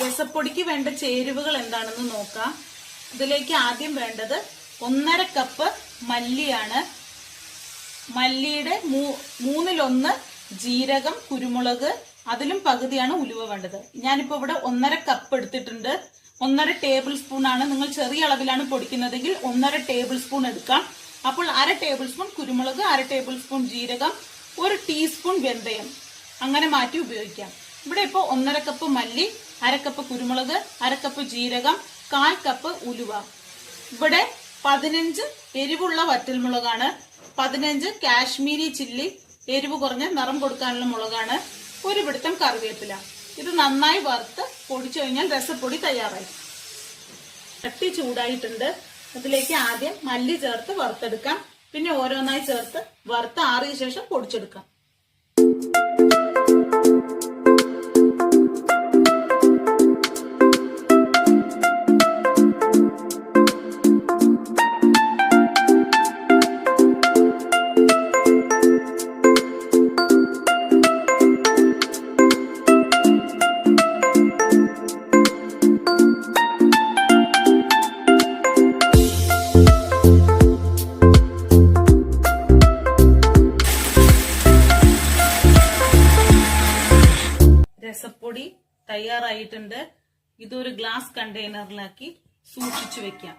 രസപ്പൊടിക്ക് വേണ്ട ചേരുവകൾ എന്താണെന്ന് നോക്കാം. ഇതിലേക്ക് ആദ്യം വേണ്ടത് 1.5 കപ്പ് മല്ലിയാണ്. മല്ലിയുടെ 1/3 ജീരകം, കുരുമുളക്, അതിലും പകുതിയാണ് ഉലുവ വേണ്ടത്. ഞാനിപ്പോ ഇവിടെ 1.5 കപ്പ് എടുത്തിട്ടുണ്ട്. 1.5 ടേബിൾ സ്പൂൺ ആണ്. നിങ്ങൾ ചെറിയ അളവിലാണ് പൊടിക്കുന്നതെങ്കിൽ 1.5 ടേബിൾ സ്പൂൺ എടുക്കാം. അപ്പോൾ 1/2 ടേബിൾ സ്പൂൺ കുരുമുളക്, 1/2 ടേബിൾ സ്പൂൺ ജീരകം, 1 ടീസ്പൂൺ വെന്തയം, അങ്ങനെ മാറ്റി ഉപയോഗിക്കാം. ഇവിടെ ഇപ്പോ 1.5 കപ്പ് മല്ലി, 1/2 കപ്പ് കുരുമുളക്, 1/2 കപ്പ് ജീരകം, 1/4 കപ്പ് ഉലുവ. ഇവിടെ 15 എരിവുള്ള വറ്റൽമുളകാണ്, 15 കാശ്മീരി ചില്ലി, എരിവ് കുറഞ്ഞ നിറം കൊടുക്കാനുള്ള മുളകാണ്, 1 പിടുത്തം കറിവേപ്പില. ഇത് നന്നായി വറുത്ത് പൊടിച്ചു കഴിഞ്ഞാൽ രസപ്പൊടി തയ്യാറായി. ചട്ടി ചൂടായിട്ടുണ്ട്. അതിലേക്ക് ആദ്യം മല്ലി ചേർത്ത് വറുത്തെടുക്കാം. പിന്നെ ഓരോന്നായി ചേർത്ത് വറുത്ത് ആറിയ ശേഷം പൊടിച്ചെടുക്കാം. രസപ്പൊടി തയ്യാറായിട്ടുണ്ട്. ഇതൊരു ഗ്ലാസ് കണ്ടെയ്നറിലാക്കി സൂക്ഷിച്ചു വെക്കാം.